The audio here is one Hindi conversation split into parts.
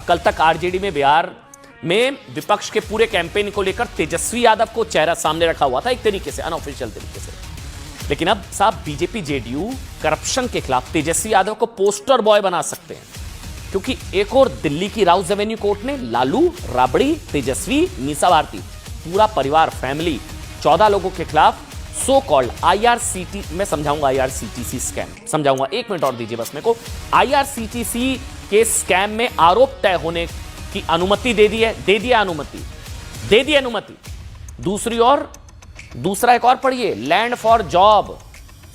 कल तक आरजेडी में बिहार में विपक्ष के पूरे कैंपेन को लेकर तेजस्वी यादव को चेहरा सामने रखा हुआ था, एक तरीके से अनऑफिशियल तरीके से। लेकिन अब साहब बीजेपी जेडीयू करप्शन के खिलाफ तेजस्वी यादव को पोस्टर बॉय बना सकते हैं, क्योंकि एक और दिल्ली की राउस एवेन्यू कोर्ट ने लालू, राबड़ी, तेजस्वी, मीसा भारती, पूरा परिवार, फैमिली, 14 लोगों के खिलाफ सो कॉल्ड आईआरसीटी, मैं समझाऊंगा आईआरसीटीसी स्कैम, समझाऊंगा, 1 मिनट और दीजिए बस मेरे को। आईआरसीटीसी के स्कैम में आरोप तय होने की अनुमति दे दी है, दे दिया अनुमति, दे दी अनुमति। दूसरी ओर दूसरा एक और पढ़िए, लैंड फॉर जॉब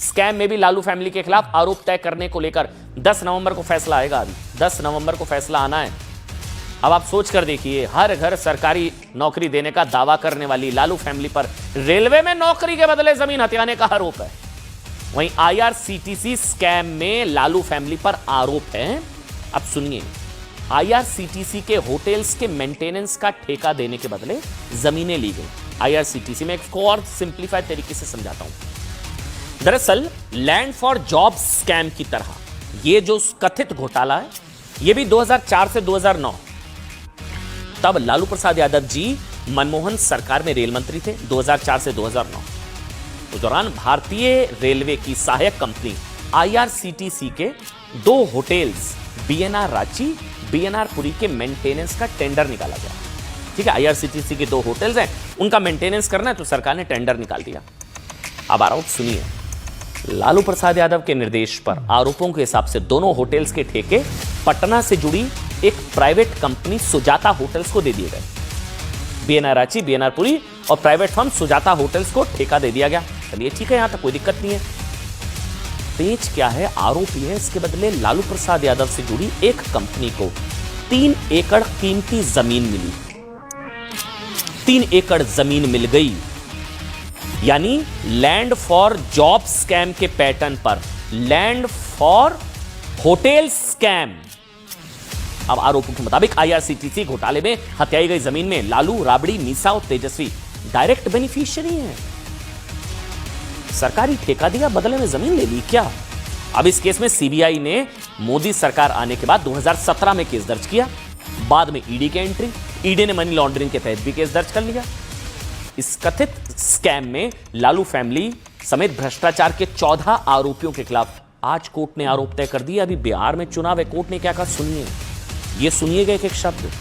स्कैम में भी लालू फैमिली के खिलाफ आरोप तय करने को लेकर 10 नवंबर को फैसला आएगा। अभी 10 नवंबर को फैसला आना है। अब आप सोच कर देखिए, हर घर सरकारी नौकरी देने का दावा करने वाली लालू फैमिली पर रेलवे में नौकरी के बदले जमीन हथियाने का आरोप है। वहीं आईआरसीटीसी स्कैम में लालू फैमिली पर आरोप है। अब सुनिए, आईआरसीटीसी के होटल्स के मेंटेनेंस का ठेका देने के बदले जमीनें ली गई। आईआरसीटीसी में एक और सिंप्लीफाइड तरीके से समझाता हूं। दरअसल लैंड फॉर जॉब स्कैम की तरह यह जो कथित घोटाला है, यह भी 2004 से 2009, तब लालू प्रसाद यादव जी मनमोहन सरकार में रेल मंत्री थे 2004 से 2009। उस दौरान भारतीय रेलवे की सहायक कंपनी आईआरसीटीसी के 2 hotels BNR Ranchi, BNR Puri के मेंटेनेंस का टेंडर निकाला गया। ठीक है, आईआरसीटीसी के 2 होटल्स हैं, उनका मेंटेनेंस करना है, तो सरकार ने टेंडर निकाल दिया। अब आरोप सुनिए, लालू प्रसाद यादव के निर्देश पर आरोपों के हिसाब से दोनों होटल्स के ठेके पटना से जुड़ी एक प्राइवेट कंपनी सुजाता होटल्स को दे दिए गए। बीएनआर रांची, बीएनआर पुरी और प्राइवेट फर्म सुजाता होटल्स को ठेका दे दिया गया। चलिए ठीक है, यहां तक कोई दिक्कत नहीं है। पेच क्या है, आरोप यह है, इसके बदले लालू प्रसाद यादव से जुड़ी एक कंपनी को 3 एकड़ कीमती जमीन मिली। 3 एकड़ जमीन मिल गई, यानी लैंड फॉर जॉब स्कैम के पैटर्न पर लैंड फॉर होटल स्कैम। अब आरोपों के मुताबिक आईआरसीटीसी घोटाले में हत्याई गई जमीन में लालू, राबड़ी, मीसा और तेजस्वी डायरेक्ट बेनिफिशियरी हैं। सरकारी ठेका दिया, बदले में जमीन ले ली क्या? अब इस केस में सीबीआई ने मोदी सरकार आने के बाद 2017 में केस दर्ज किया। बाद में ईडी की एंट्री, ईडी ने मनी लॉन्ड्रिंग के तहत भी केस दर्ज कर लिया। इस कथित स्कैम में लालू फैमिली समेत भ्रष्टाचार के 14 आरोपियों के खिलाफ आज कोर्ट ने आरोप तय कर दिए। अभी बिहार में चुनाव है, कोर्ट ने क्या कहा सुनिए, ये सुनिएगा एक एक शब्द।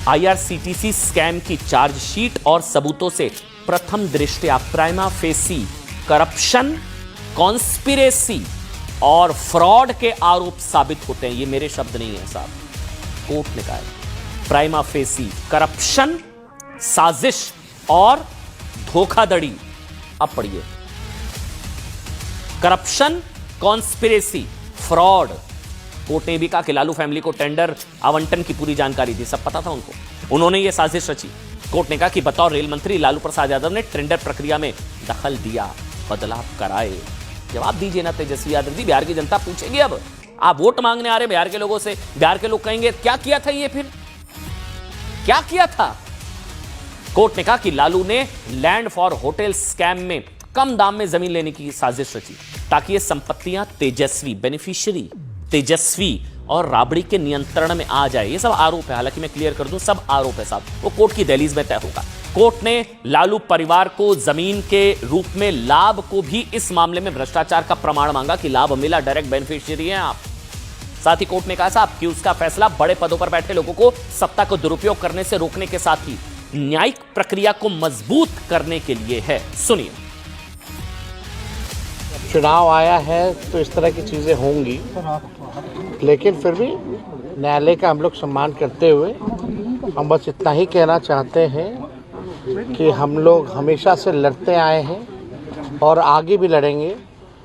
आईआरसीटीसी स्कैम की चार्जशीट और सबूतों से प्रथम दृष्टया प्राइमा फेसी करप्शन, कॉन्स्पिरेसी और फ्रॉड के आरोप साबित होते हैं। ये मेरे शब्द नहीं है साहब, कोर्ट ने कहा है। प्राइमा फेसी करप्शन, साजिश और धोखाधड़ी। अब पढ़िए, करप्शन, कॉन्स्पिरेसी, फ्रॉड। कोर्ट ने भी कहा कि लालू फैमिली को टेंडर आवंटन की पूरी जानकारी थी, सब पता था उनको, उन्होंने ये साजिश रची। कोर्ट ने कहा कि बतौर रेल मंत्री लालू प्रसाद यादव ने टेंडर प्रक्रिया में दखल दिया, बदलाव कराए। जवाब दीजिए ना तेजस्वी यादव जी, बिहार की जनता पूछेगी। अब आप वोट मांगने आ रहे बिहार के लोगों से, बिहार के लोग कहेंगे क्या किया था ये, फिर क्या किया था? कोर्ट ने कहा कि लालू ने लैंड फॉर होटल स्कैम में कम दाम में जमीन लेने की साजिश रची ताकि ये संपत्तियां तेजस्वी बेनिफिशियरी, तेजस्वी और राबड़ी के नियंत्रण में आ जाए। ये सब आरोप है, हालांकि मैं क्लियर कर दूं, सब आरोप है साहब, वो कोर्ट की दहलीज में तय होगा। कोर्ट ने लालू परिवार को जमीन के रूप में लाभ को भी इस मामले में भ्रष्टाचार का प्रमाण मांगा कि लाभ मिला, डायरेक्ट बेनिफिशियरी हैं आप। साथ ही कोर्ट ने कहा साहब कि उसका फैसला बड़े पदों पर बैठे लोगों को सत्ता को दुरुपयोग करने से रोकने के साथ ही न्यायिक प्रक्रिया को मजबूत करने के लिए है। सुनिए, चुनाव आया है तो इस तरह की चीजें होंगी, लेकिन फिर भी न्यायालय का हम लोग सम्मान करते हुए हम बस इतना ही कहना चाहते हैं कि हम लोग हमेशा से लड़ते आए हैं और आगे भी लड़ेंगे,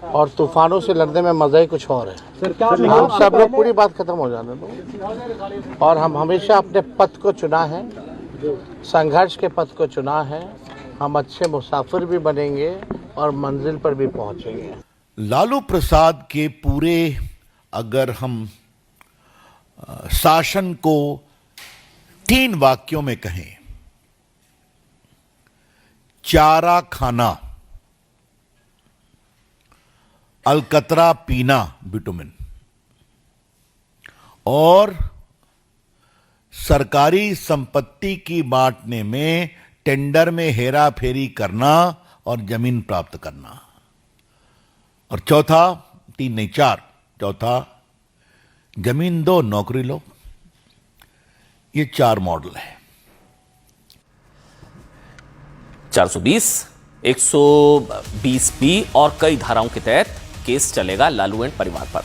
और तूफानों से लड़ने में मजा ही कुछ और है। हम सब लोग, पूरी बात खत्म हो जाने दो। और हम हमेशा अपने पथ को चुना है, संघर्ष के पथ को चुना है। हम अच्छे मुसाफिर भी बनेंगे और मंजिल पर भी पहुंचेंगे। लालू प्रसाद के पूरे, अगर हम शासन को 3 वाक्यों में कहें, चारा खाना, अलकतरा पीना बिटुमिन, और सरकारी संपत्ति की बांटने में टेंडर में हेरा फेरी करना और जमीन प्राप्त करना। और चौथा, 3 नहीं 4, चौथा जमीन दो नौकरी लो। ये 4 मॉडल है। 420, 120B और कई धाराओं के तहत केस चलेगा लालू एंड परिवार पर।